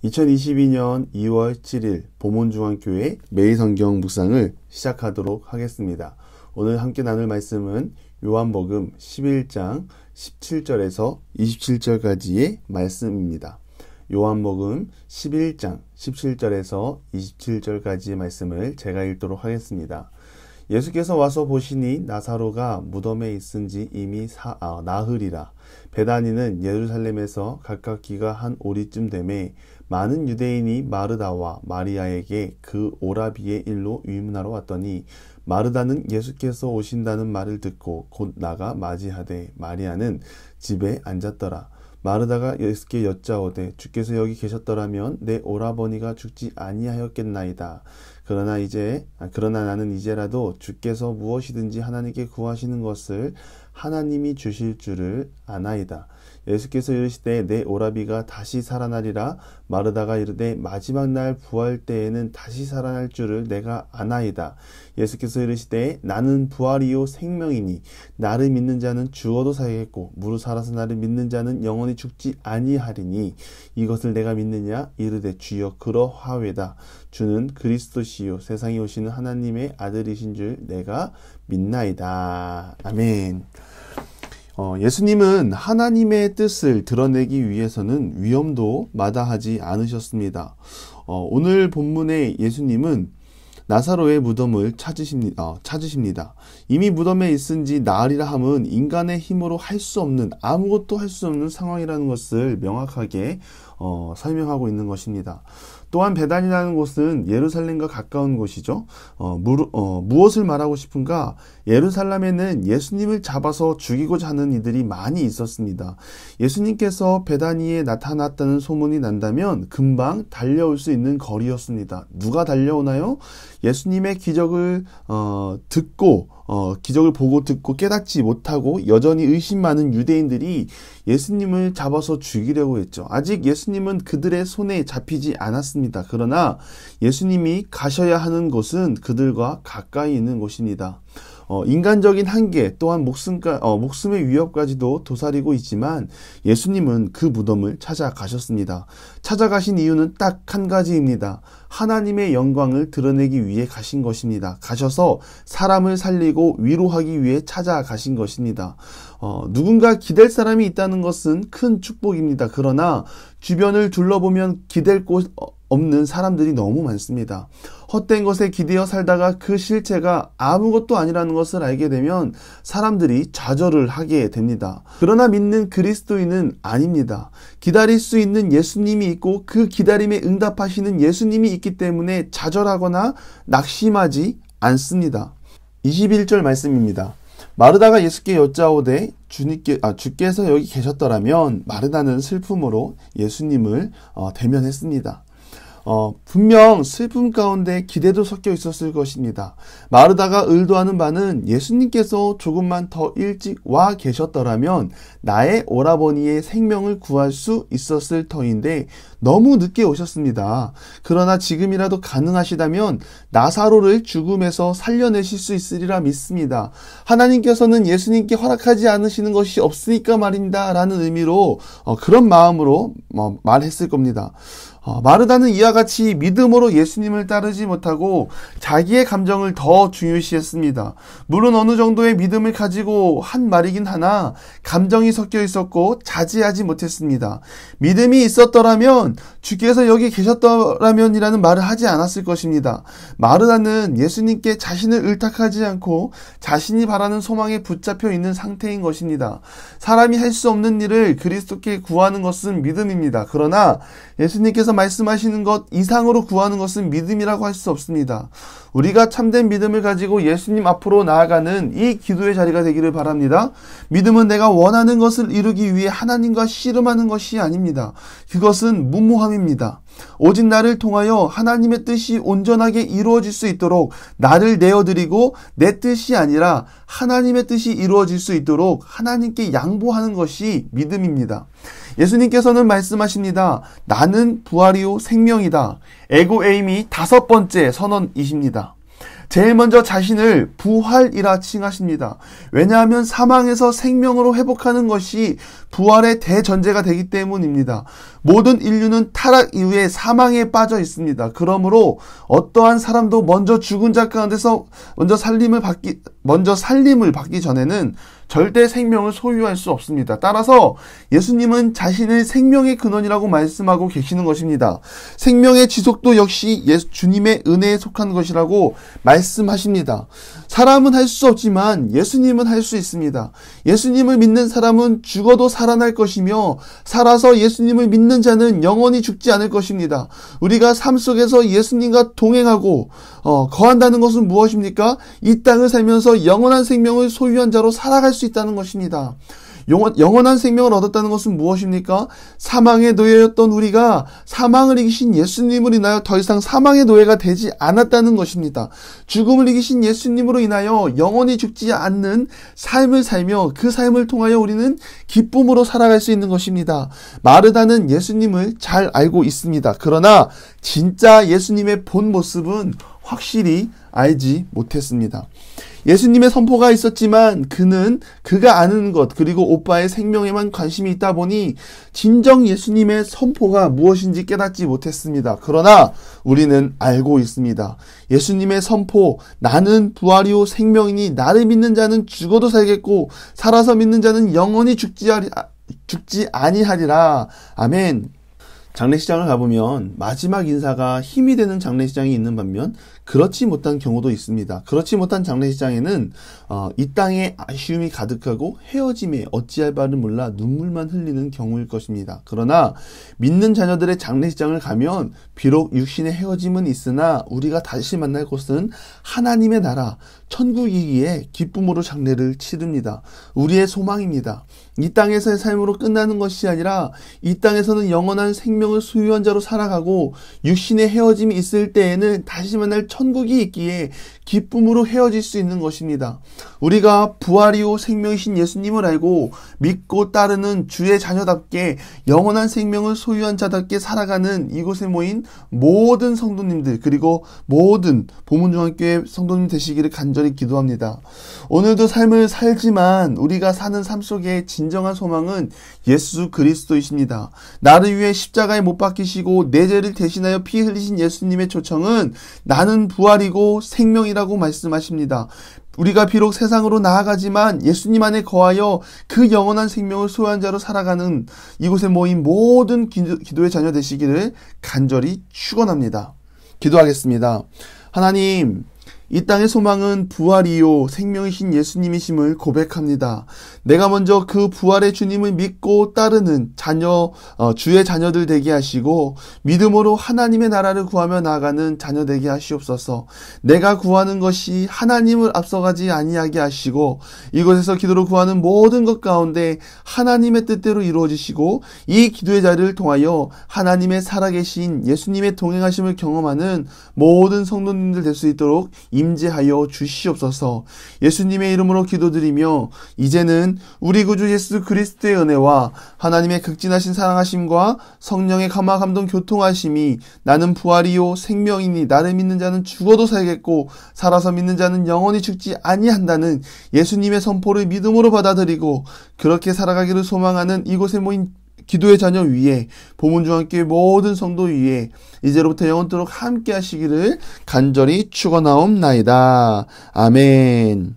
2022년 2월 7일 보몬중앙교회 매일성경 묵상을 시작하도록 하겠습니다. 오늘 함께 나눌 말씀은 요한복음 11장 17절에서 27절까지의 말씀입니다. 요한복음 11장 17절에서 27절까지의 말씀을 제가 읽도록 하겠습니다. 예수께서 와서 보시니 나사로가 무덤에 있은지 이미 나흘이라. 베다니는 예루살렘에서 가깝기가 한 오리쯤 되매 많은 유대인이 마르다와 마리아에게 그 오라비의 일로 위문하러 왔더니 마르다는 예수께서 오신다는 말을 듣고 곧 나가 맞이하되 마리아는 집에 앉았더라. 마르다가 예수께 여짜오되 주께서 여기 계셨더라면 내 오라버니가 죽지 아니하였겠나이다. 그러나 나는 이제라도 주께서 무엇이든지 하나님께 구하시는 것을 하나님이 주실 줄을 아나이다. 예수께서 이르시되 내 오라비가 다시 살아나리라. 마르다가 이르되 마지막 날 부활 때에는 다시 살아날 줄을 내가 아나이다. 예수께서 이르시되 나는 부활이요 생명이니 나를 믿는 자는 죽어도 살겠고 무릇 살아서 나를 믿는 자는 영원히 죽지 아니하리니 이것을 내가 믿느냐? 이르되 주여 그러하외다. 주는 그리스도시요 세상에 오시는 하나님의 아들이신 줄 내가 믿나이다. 아멘. 예수님은 하나님의 뜻을 드러내기 위해서는 위험도 마다하지 않으셨습니다. 오늘 본문의 예수님은 나사로의 무덤을 찾으십니다. 이미 무덤에 있은지 나흘이라 함은 인간의 힘으로 아무것도 할 수 없는 상황이라는 것을 명확하게 설명하고 있는 것입니다. 또한 베단이라는 곳은 예루살렘과 가까운 곳이죠. 무엇을 말하고 싶은가? 예루살렘에는 예수님을 잡아서 죽이고자 하는 이들이 많이 있었습니다. 예수님께서 베다니에 나타났다는 소문이 난다면 금방 달려올 수 있는 거리였습니다. 누가 달려오나요? 예수님의 기적을 기적을 보고 듣고 깨닫지 못하고 여전히 의심 많은 유대인들이 예수님을 잡아서 죽이려고 했죠. 아직 예수님은 그들의 손에 잡히지 않았습니다. 그러나 예수님이 가셔야 하는 곳은 그들과 가까이 있는 곳입니다. 인간적인 한계 또한 목숨의 위협까지도 도사리고 있지만 예수님은 그 무덤을 찾아가셨습니다. 찾아가신 이유는 딱 한 가지입니다. 하나님의 영광을 드러내기 위해 가신 것입니다. 가셔서 사람을 살리고 위로하기 위해 찾아가신 것입니다. 누군가 기댈 사람이 있다는 것은 큰 축복입니다. 그러나 주변을 둘러보면 기댈 곳 없는 사람들이 너무 많습니다. 헛된 것에 기대어 살다가 그 실체가 아무것도 아니라는 것을 알게 되면 사람들이 좌절을 하게 됩니다. 그러나 믿는 그리스도인은 아닙니다. 기다릴 수 있는 예수님이 있고 그 기다림에 응답하시는 예수님이 있기 때문에 좌절하거나 낙심하지 않습니다. 21절 말씀입니다. 마르다가 예수께 여짜오되 주께서 여기 계셨더라면. 마르다는 슬픔으로 예수님을 대면했습니다. 분명 슬픔 가운데 기대도 섞여 있었을 것입니다. 마르다가 의도하는 바는 예수님께서 조금만 더 일찍 와 계셨더라면 나의 오라버니의 생명을 구할 수 있었을 터인데 너무 늦게 오셨습니다. 그러나 지금이라도 가능하시다면 나사로를 죽음에서 살려내실 수 있으리라 믿습니다. 하나님께서는 예수님께 허락하지 않으시는 것이 없으니까 말입니다 라는 의미로 그런 마음으로 말했을 겁니다. 마르다는 이와 같이 믿음으로 예수님을 따르지 못하고 자기의 감정을 더 중요시했습니다. 물론 어느 정도의 믿음을 가지고 한 말이긴 하나 감정이 섞여 있었고 자제하지 못했습니다. 믿음이 있었더라면 주께서 여기 계셨더라면이라는 말을 하지 않았을 것입니다. 마르다는 예수님께 자신을 의탁하지 않고 자신이 바라는 소망에 붙잡혀 있는 상태인 것입니다. 사람이 할 수 없는 일을 그리스도께 구하는 것은 믿음입니다. 그러나 예수님께서 말씀하시는 것 이상으로 구하는 것은 믿음이라고 할 수 없습니다. 우리가 참된 믿음을 가지고 예수님 앞으로 나아가는 이 기도의 자리가 되기를 바랍니다. 믿음은 내가 원하는 것을 이루기 위해 하나님과 씨름하는 것이 아닙니다. 그것은 무모함입니다. 오직 나를 통하여 하나님의 뜻이 온전하게 이루어질 수 있도록 나를 내어드리고 내 뜻이 아니라 하나님의 뜻이 이루어질 수 있도록 하나님께 양보하는 것이 믿음입니다. 예수님께서는 말씀하십니다. 나는 부활이요 생명이다. 에고에임이 5번째 선언이십니다. 제일 먼저 자신을 부활이라 칭하십니다. 왜냐하면 사망에서 생명으로 회복하는 것이 부활의 대전제가 되기 때문입니다. 모든 인류는 타락 이후에 사망에 빠져 있습니다. 그러므로 어떠한 사람도 먼저 죽은 자 가운데서 먼저 살림을 받기 전에는 절대 생명을 소유할 수 없습니다. 따라서 예수님은 자신을 생명의 근원이라고 말씀하고 계시는 것입니다. 생명의 지속도 역시 주님의 은혜에 속한 것이라고 말씀하십니다. 사람은 할 수 없지만 예수님은 할 수 있습니다. 예수님을 믿는 사람은 죽어도 살아날 것이며 살아서 예수님을 믿는 자는 영원히 죽지 않을 것입니다. 우리가 삶 속에서 예수님과 동행하고 거한다는 것은 무엇입니까? 이 땅을 살면서 영원한 생명을 소유한 자로 살아갈 수 있다는 것입니다. 영원한 생명을 얻었다는 것은 무엇입니까? 사망의 노예였던 우리가 사망을 이기신 예수님을 인하여 더 이상 사망의 노예가 되지 않았다는 것입니다. 죽음을 이기신 예수님으로 인하여 영원히 죽지 않는 삶을 살며 그 삶을 통하여 우리는 기쁨으로 살아갈 수 있는 것입니다. 마르다는 예수님을 잘 알고 있습니다. 그러나 진짜 예수님의 본 모습은 확실히 알지 못했습니다. 예수님의 선포가 있었지만 그가 아는 것 그리고 오빠의 생명에만 관심이 있다 보니 진정 예수님의 선포가 무엇인지 깨닫지 못했습니다. 그러나 우리는 알고 있습니다. 예수님의 선포, 나는 부활이요 생명이니 나를 믿는 자는 죽어도 살겠고 살아서 믿는 자는 영원히 죽지 아니하리라. 아멘. 장례식장을 가보면 마지막 인사가 힘이 되는 장례식장이 있는 반면 그렇지 못한 경우도 있습니다. 그렇지 못한 장례식장에는 이 땅에 아쉬움이 가득하고 헤어짐에 어찌할 바를 몰라 눈물만 흘리는 경우일 것입니다. 그러나 믿는 자녀들의 장례식장을 가면 비록 육신의 헤어짐은 있으나 우리가 다시 만날 곳은 하나님의 나라 천국이기에 기쁨으로 장례를 치릅니다. 우리의 소망입니다. 이 땅에서의 삶으로 끝나는 것이 아니라 이 땅에서는 영원한 생명을 소유한 자로 살아가고 육신의 헤어짐이 있을 때에는 다시 만날 천국이 있기에 기쁨으로 헤어질 수 있는 것입니다. 우리가 부활이요 생명이신 예수님을 알고 믿고 따르는 주의 자녀답게 영원한 생명을 소유한 자답게 살아가는 이곳에 모인 모든 성도님들 그리고 모든 보문중앙교회 성도님 되시기를 간절히 기도합니다. 오늘도 삶을 살지만 우리가 사는 삶 속에 진정한 소망은 예수 그리스도이십니다. 나를 위해 십자가에 못 박히시고 내 죄를 대신하여 피 흘리신 예수님의 초청은 나는 부활이고 생명이라고 말씀하십니다. 우리가 비록 세상으로 나아가지만 예수님 안에 거하여 그 영원한 생명을 소유한 자로 살아가는 이곳에 모인 모든 기도의 자녀 되시기를 간절히 축원합니다. 기도하겠습니다. 하나님, 이 땅의 소망은 부활이요 생명이신 예수님이심을 고백합니다. 내가 먼저 그 부활의 주님을 믿고 따르는 주의 자녀들 되게 하시고 믿음으로 하나님의 나라를 구하며 나아가는 자녀 되게 하시옵소서. 내가 구하는 것이 하나님을 앞서가지 아니하게 하시고 이곳에서 기도로 구하는 모든 것 가운데 하나님의 뜻대로 이루어지시고 이 기도의 자리를 통하여 하나님의 살아계신 예수님의 동행하심을 경험하는 모든 성도님들 될 수 있도록 임재하여 주시옵소서. 예수님의 이름으로 기도드리며 이제는 우리 구주 예수 그리스도의 은혜와 하나님의 극진하신 사랑하심과 성령의 감화 감동 교통하심이 나는 부활이요 생명이니 나를 믿는 자는 죽어도 살겠고 살아서 믿는 자는 영원히 죽지 아니한다는 예수님의 선포를 믿음으로 받아들이고 그렇게 살아가기를 소망하는 이곳에 모인 기도의 자녀 위에 보문중앙교회 모든 성도 위에 이제로부터 영원토록 함께 하시기를 간절히 축원하옵나이다. 아멘.